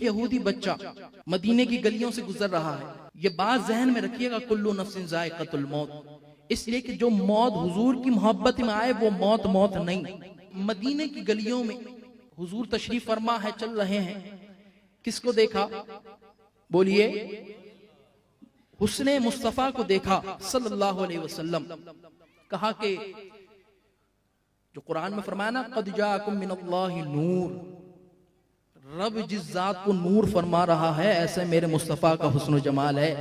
एक यहूदी बच्चा मदीने की गलियों से गुजर रहा है। ये बात जहन में रखिएगा, कुल्लु नफ्सिन ज़ाइक़तुल मौत, इसलिए कि जो मौत हुजूर की मोहब्बत में आए वो मौत मौत नहीं। मदीने की गलियों में हुजूर तशरीफ फरमा है, चल रहे हैं। किसको देखा? बोलिए, हुस्ने मुस्तफा को देखा सल्लल्लाहु अलैहि वसल्लम। कहा कि जो कुरान में फरमाया ना, क़द जाअकुम मिनल्लाहि नूर, रब जिस जात को नूर फरमा रहा है ऐसे मेरे मुस्तफा का हुस्न जमाल है।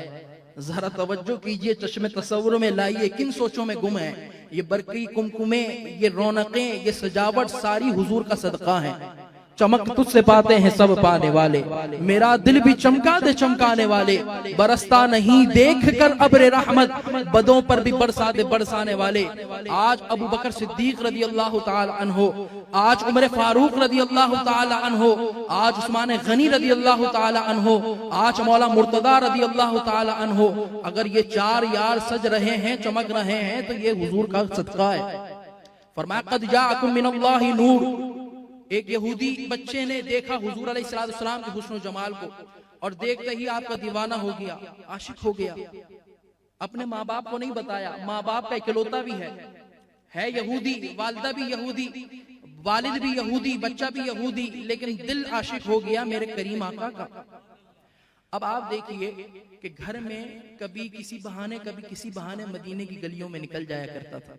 जरा तवज्जो कीजिए, चश्मे तसव्वुर में लाइए, किन सोचों में गुम है। ये बरकी कुमकुमे, ये रौनकें, ये सजावट सारी हुजूर का सदका है। चमक तुझसे पाते हैं सब पाने वाले, मेरा दिल भी चमका दे चमकाने वाले। बरसता नहीं देख कर अब्र रहमत, बदों पर भी बरसा दे बरसाने वाले। आज अबू बकर सिद्दीक रदी अल्लाह ताला अन्हो, आज उमर फारूक रदी अल्लाह ताला अन्हो, आज उस्मान गनी रदी अल्लाह ताला अन्हो, आज मौला मुर्तदा रदी अल्लाह ताला अन्हो, अगर ये चार यार सज रहे हैं, चमक रहे हैं, तो ये हुजूर का सदका है। फरमाया क़द जाअकुम मिनल्लाहि नूर। एक यहूदी बच्चे ने देखा हुजूर अलैहिस्सलाम के हुस्न जमाल को, और देखते ही आपका दीवाना हो गया, आशिक हो गया। अपने माँ बाप को नहीं बताया, माँ बाप का इकलौता भी है यहूदी, वालिदा भी यहूदी, वालिद भी यहूदी, बच्चा भी यहूदी, लेकिन दिल आशिक हो गया मेरे करीम आका का। अब आप देखिए कि घर में कभी किसी बहाने मदीने की गलियों में निकल जाया करता था।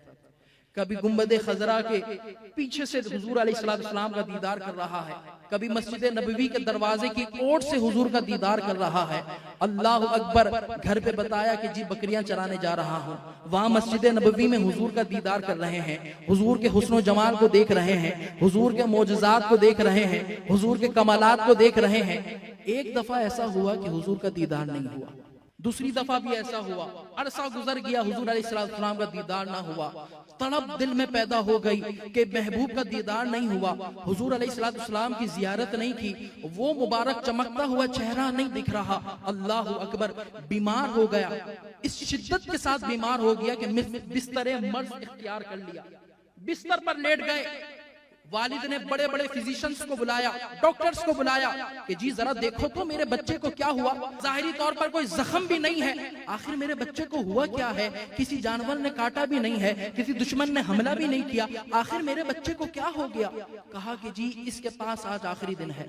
कभी गुंबदे खजरा के पीछे से हुजूर अलैहिस्सलाम का दीदार कर रहा है, कभी मस्जिद नबवी के दरवाजे की ओट से हुजूर का दीदार कर रहा है। अल्लाह अकबर, घर पे बताया कि जी बकरियां चराने जा रहा हूँ, वहां मस्जिद नबवी में हुजूर का दीदार कर रहे हैं, हुजूर के हुस्न जमाल को देख रहे हैं, हुजूर के मोजज़ात को देख रहे हैं, हुजूर के कमालात को देख रहे हैं। एक दफा ऐसा हुआ कि हुजूर का दीदार नहीं हुआ, दूसरी दफा भी ऐसा हुआ, अरसा गुजर गया, हुजूर अलैहिस्सलाम का दीदार ना हुआ। तड़प दिल में पैदा हो गई कि महबूब का दीदार नहीं हुआ, हुजूर अलैहिस्सलाम की जियारत नहीं की, वो मुबारक चमकता हुआ चेहरा नहीं दिख रहा। अल्लाह अकबर, बीमार हो गया, इस शिद्दत के साथ बीमार हो गया कि बिस्तरे मर्ज इख्तियार कर लिया, बिस्तर पर लेट गए। वालिद ने बड़े बड़े फिजिशियंस को बुलाया, डॉक्टर्स को बुलाया कि जी जरा देखो तो मेरे बच्चे को क्या हुआ। जाहिरी तौर पर कोई जख्म भी नहीं है, आखिर मेरे बच्चे को हुआ क्या है? किसी जानवर ने काटा भी नहीं है, किसी दुश्मन ने हमला भी नहीं किया, आखिर मेरे बच्चे को क्या हो गया? कहा कि जी इसके पास आज आखिरी दिन है,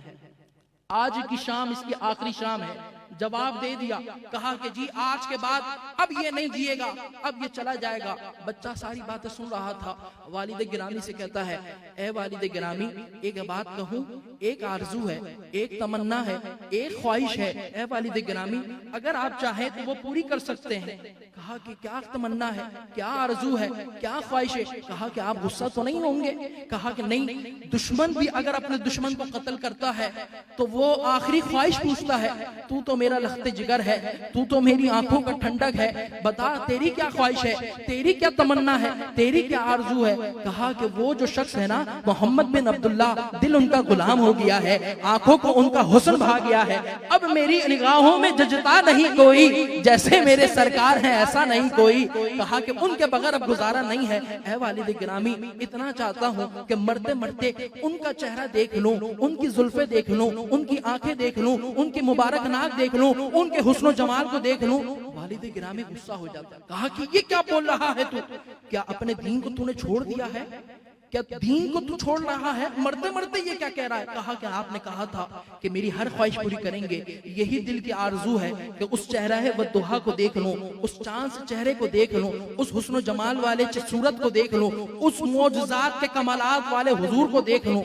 आज की शाम इसकी आखिरी शाम है। जवाब दे दिया, कहा कि जी आज के बाद अब ये नहीं जिएगा, अब ये चला जाएगा। बच्चा सारी बातें सुन रहा था। वालिद गिरामी से कहता है, ए वालिद गिरामी, एक बात कहूं, एक आरजू है, एक तमन्ना है, एक ख्वाहिश है। ए वालिद गिरामी, अगर आप चाहें तो वो पूरी कर सकते हैं। कहा कि क्या तमन्ना है, क्या आरजू है, क्या ख्वाहिश है? कहा कि आप गुस्सा तो नहीं होंगे? कहा कि नहीं, दुश्मन भी अगर अपने दुश्मन को कत्ल करता है तो वो आखिरी ख्वाहिश पूछता है, तू तो मेरा लख्ते जिगर है, तू तो मेरी आंखों का ठंडक है, बता तेरी क्या ख्वाहिश है, तेरी क्या तमन्ना है, तेरी क्या आरजू है? कहा कि वो जो शख्स है ना, मोहम्मद बिन अब्दुल्ला, दिल उनका गुलाम हो गया है, आंखों को उनका हुस्न भा गया है, अब मेरी निगाहों में जजता नहीं कोई, जैसे मेरे सरकार है ऐसा नहीं कोई। कहा कि उनके बगैर अब गुजारा नहीं है। ऐ वालिद गिरामी, इतना चाहता हूँ कि मरते मरते उनका चेहरा देख लूं, उनकी जुल्फे देख लूं, उनकी आंखें देख लूं, उनकी मुबारक नाक देख लूं, उनके हुस्न जमाल को देख लूं। वालिद गिरामी गुस्सा हो जाता है। कहा कि ये क्या बोल रहा है तू? क्या अपने दीन को तूने छोड़ दिया है? क्या दीन को तू छोड़ रहा है? मरते मरते ये क्या कह रहा है? कहा कि आपने कहा था कि मेरी हर ख्वाहिश पूरी करेंगे, यही दिल की आरजू है कि उस चेहरा है वद्दुहा को देख लूं, उस चांद से चेहरे को देख लूं, उस हुस्न जमाल वाले सूरत को देख लूं, उस मौजज़ात के कमालात वाले हुजूर को देख लूं।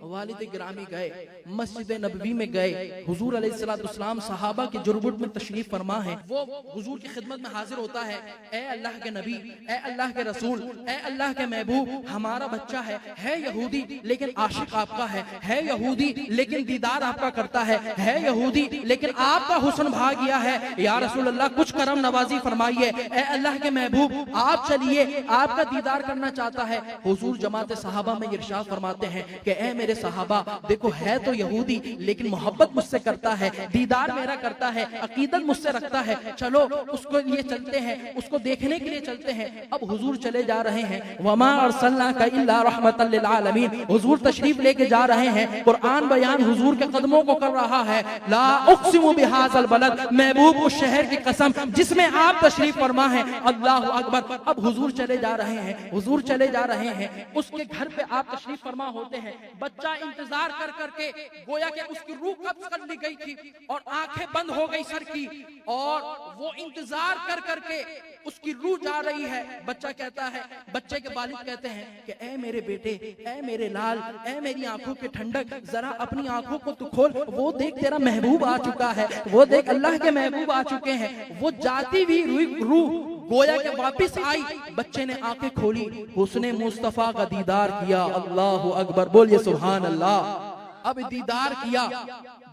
वालिद गिरामी गए, मस्जिद नबवी में गए, हुजूर अलैहिस्सलाम सहाबा के जुर्बुट में तशरीफ फरमा है। वो हुजूर की खिदमत में हाजिर होता है, ए अल्लाह के नबी, ए अल्लाह के रसूल, ए अल्लाह के महबूब, हमारा बच्चा है यहूदी लेकिन आशिक आपका है यहूदी लेकिन दीदार आपका करता है यहूदी लेकिन आपका हुस्न भा गया है। या रसूल अल्लाह, कुछ करम नवाजी फरमाइए, ए अल्लाह के महबूब आप चलिए, आपका दीदार करना चाहता है। हुजूर जमात सहाबा में इरशाद फरमाते हैं कि ए मेरे सहाबा, देखो है तो यहूदी लेकिन मोहब्बत मुझसे करता है, दीदार मेरा करता है, अकीदत मुझसे रखता है, चलो उसको लिए चलते हैं, उसको देखने के लिए चलते हैं। अब हुजूर चले जा रहे हैं, वमा अरसलनाका इल्ला रहमतल लिल आलमीन, हुजूर तशरीफ लेके जा रहे हैं, कुरान बयान हुजूर के कदमों को कर रहा है। ला उक़सिमु बिहाज़ल बलद, महबूब उस शहर की कसम जिसमें आप तशरीफ फरमा है। अल्लाहु अकबर। अब हुजूर चले जा रहे हैं, हुजूर चले जा रहे हैं, उसके घर पे आप तशरीफ फरमा होते हैं। बच्चा इंतजार कर करके, गोया कि उसकी रूह कब्ज़ कर ली गई थी और आंखें बंद हो गई सर की, और वो इंतजार कर करके उसकी रूह जा रही है। बच्चा कहता है, बच्चे के वालिद कहते हैं कि ऐ मेरे बेटे, ऐ मेरे लाल, ऐ मेरी आंखों के ठंडक, जरा अपनी आंखों को तू खोल, वो देख तेरा महबूब आ चुका है, वो देख अल्लाह के महबूब आ चुके हैं। वो जाती हुई रूह गोया के वापिस आई। बच्चे ने आंखें खोली, हुस्ने मुस्तफा का दीदार किया। अल्लाहु अकबर, बोलिए सुभान अल्लाह। अब दीदार किया,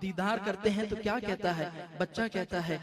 दीदार करते हैं तो क्या कहता है बच्चा? कहता है,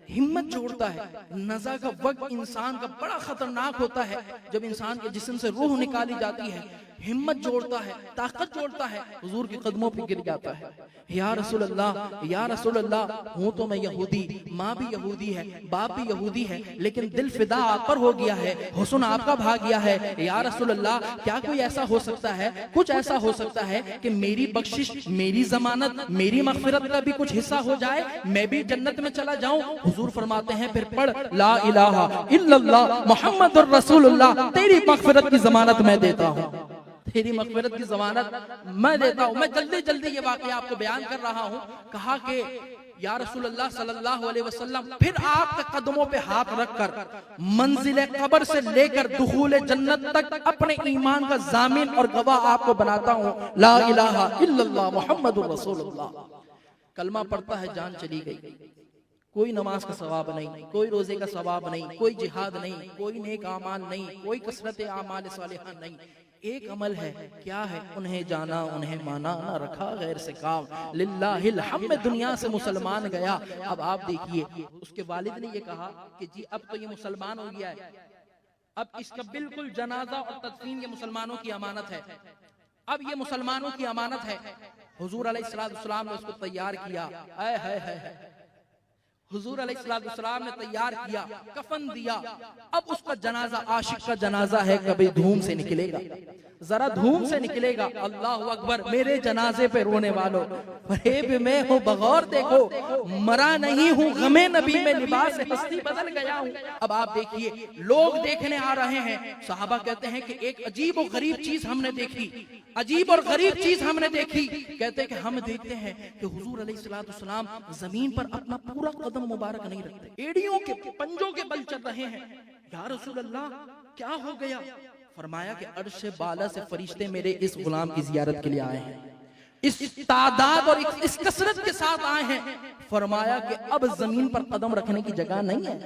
हिम्मत जोड़ता है। नज़ा का वक्त इंसान का बड़ा खतरनाक होता है, जब इंसान के जिस्म से रूह निकाली जाती है, हिम्मत जोड़ता है, ताकत जोड़ता है, हुजूर के कदमों पे गिर जाता है। या रसूल अल्लाह, या रसूल अल्लाह, हूँ तो मैं यहूदी, माँ भी यहूदी है, बाप भी यहूदी है, लेकिन दिल फिदा आप पर हो गया है, हुस्न आपका भाग गया है। या रसूल अल्लाह, क्या कोई ऐसा हो सकता है, कुछ ऐसा हो सकता है कि मेरी बख्शिश, मेरी जमानत, मेरी मग़फ़िरत का भी कुछ हिस्सा हो जाए, मैं भी जन्नत में चला जाऊं? हुजूर फरमाते हैं, फिर पढ़ ला इलाहा इल्लल्लाह मुहम्मदुर रसूलुल्लाह, तेरी मग़फ़िरत की जमानत मैं देता हूं, तेरी मग़फ़िरत की जमानत मैं देता हूं। मैं जल्दी जल्दी ये वाक़या आपको बयान कर रहा हूं। कहा कि या रसूल अल्लाह सल्लल्लाहु अलैहि वसल्लम, फिर आपके कदमों पे हाथ रखकर मंजिल कब्र से लेकर दुखूल जन्नत तक अपने ईमान का जामिन और गवाह आपको बनाता हूं। ला इलाहा इल्लल्लाह मुहम्मदुर रसूलुल्लाह। कलमा पढ़ता है, जान चली गई। कोई नमाज का सवाब नहीं, कोई रोजे का सवाब नहीं, कोई जिहाद नहीं, कोई नेक आमाल नहीं, कोई कसरत आमाल सालिहा नहीं। एक अमल है, क्या है? उन्हें जाना, उन्हें माना, ना रखा गैर से काम, लिल्लाहिल हम्द, दुनिया से मुसलमान गया। अब आप देखिए, उसके वालिद ने ये कहा कि जी अब तो ये मुसलमान हो गया है, अब इसका बिल्कुल जनाजा और तदफीन ये मुसलमानों की अमानत है, अब ये मुसलमानों की अमानत है। हुजूर अलैहिस्सलाम ने उसको तैयार किया, आए हाय हाय, हुजूर अलैहिस्सलाम ने तैयार किया, कफन दिया। अब उसका जनाजा, आशिक का जनाजा है, कभी धूम से निकलेगा, जरा धूम से निकलेगा। अल्लाह अकबर। मेरे जनाजे पे रोने वालों, फरेब में हो बगौर देखो, मरा नहीं हूँ गमे नबी में, लिबास हस्ती बदल गया हूँ। अब आप देखिए, लोग देखने आ रहे हैं। सहाबा कहते हैं कि एक अजीब और गरीब चीज हमने देखी, अजीब और गरीब चीज हमने देखी। कहते हैं कि हम देखते हैं कि हुजूर अलैहिस्सलाम जमीन पर अपना पूरा कदम मुबारक नहीं रखते, एड़ियों के पंजों के बल चल रहे हैं। या रसूल अल्लाह, क्या हो गया? फरमाया कि अर्श बाला से फरिश्ते मेरे इस गुलाम की जियारत के लिए आए हैं, इस तादाद और इस कसरत के साथ आए हैं। फरमाया कि अब जमीन पर कदम रखने की जगह नहीं है,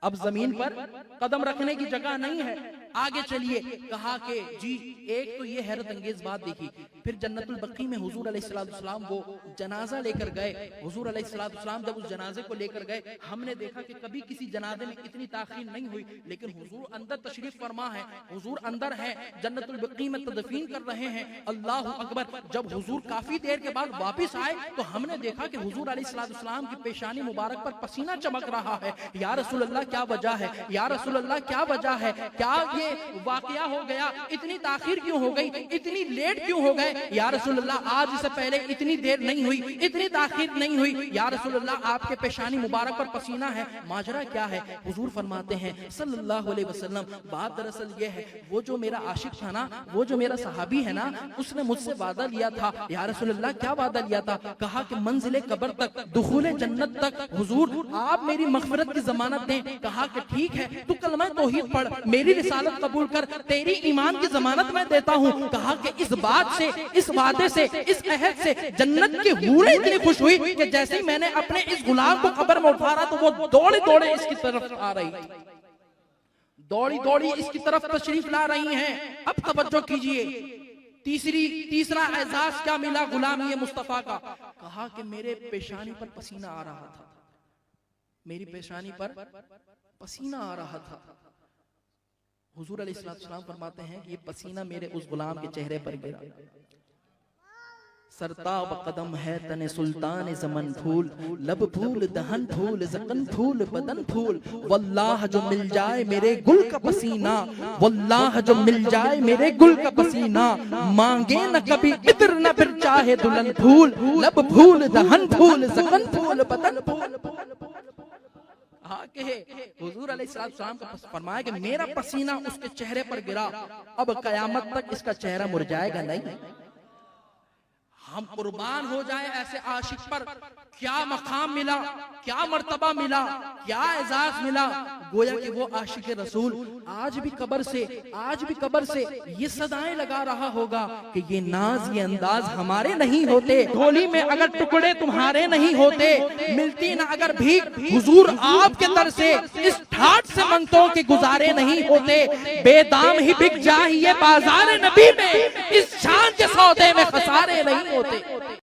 अब जमीन पर कदम रखने की जगह नहीं है। आगे चलिए, कहा कि जी एक तो ये हैरत अंगेज बात देखी। फिर जन्नतुल बकी में हुजूर अलैहिस्सलाम वो जनाजा लेकर गए। हुजूर अलैहिस्सलाम जब उस जनाजे को लेकर गए, हमने देखा कि कभी किसी जनाजे में इतनी ताखीर नहीं हुई, लेकिन हुजूर अंदर तशरीफ फरमा है, हुजूर अंदर है, जन्नतुल बकी में तदफीन कर रहे हैं। अल्लाहु अकबर। जब हुजूर काफी देर के बाद वापिस आए तो हमने देखा कि हुजूर अलैहिस्सलाम की पेशानी मुबारक पर पसीना चमक रहा है। या रसूल अल्लाह, क्या वजह है? या रसूल अल्लाह, क्या वजह है? क्या ये वाकया हो गया? इतनी ताखीर क्यों हो गई? इतनी लेट क्यों हो गए? या रसूल अल्लाह, आज से पहले इतनी देर नहीं हुई, इतनी ताखीर नहीं हुई। या रसूल अल्लाह, आपके पेशानी मुबारक पर पसीना है, माजरा क्या है? हुजूर फरमाते हैं सल्लल्लाहु अलैहि वसल्लम, बात दरअसल ये है, वो जो मेरा आशिक था ना, वो जो मेरा सहाबी है ना, उसने मुझसे वादा लिया था। या रसूल अल्लाह, क्या वादा लिया था? कहा कि मंजिले कब्र तक, दुखूले जन्नत तक हुजूर आप मेरी मग़फ़िरत की जमानत दें। कहा कि ठीक है, तू कलमा तौहीद पढ़, मेरी रिसालत कबूल कर, तेरी ईमान की जमानत मैं देता हूँ। कहा कि इस बात से, इस वादे से, इस अहद से जन्नत की हूरें इतनी खुश हुई कि जैसे ही मैंने अपने इस गुलाम को कब्र में उठाया तो वो दौड़े दौड़े इसकी तरफ आ रही थी, दौड़ी दौड़ी इसकी तरफ तशरीफ ला रही हैं। अब तवज्जो कीजिए, तीसरा एजाज क्या मिला गुलामी मुस्तफा का? कहा कि मेरे पेशानी पर पसीना आ रहा था, मेरी पेशानी पर पसीना आ रहा था। हुजूर अलैहिस्सलाम फरमाते हैं कि ये पसीना मेरे उस गुलाम के चेहरे पर गिरा। सरताब कदम है तने सुल्तान ज़मन फूल, लब फूल दहन फूल ज़कन फूल बदन फूल, वल्लाह जो मिल जाए मेरे गुल का पसीना, वल्लाह जो मिल जाए मेरे गुल का पसीना, मांगे न कभी इत्र न फिर चाहे दुल्हन फूल, लब फूल दहन फूल ज़कन फूल बदन फूल। हुजूर अलैहिस्सलाम का फरमाया कि मेरा पसीना उसके चेहरे पर गिरा, अब कयामत तक इसका चेहरा मुरझाएगा नहीं। हम कुर्बान हो जाए ऐसे आशिक पर, क्या मकाम मिला, क्या मर्तबा मिला, क्या एजाज मिला। गोया कि वो आशिक रसूल आज भी कब्र से ये सदाएं लगा रहा होगा कि ये नाज ये अंदाज हमारे नहीं होते, झोली में अगर टुकड़े तुम्हारे नहीं होते, मिलती ना अगर भी हुजूर आपके दर से, इस ठाट से मंगतों के गुजारे नहीं होते, बेदाम ही बिक जाए ये बाजार नबी में, इस शान के सौदे में खसारे नहीं होते।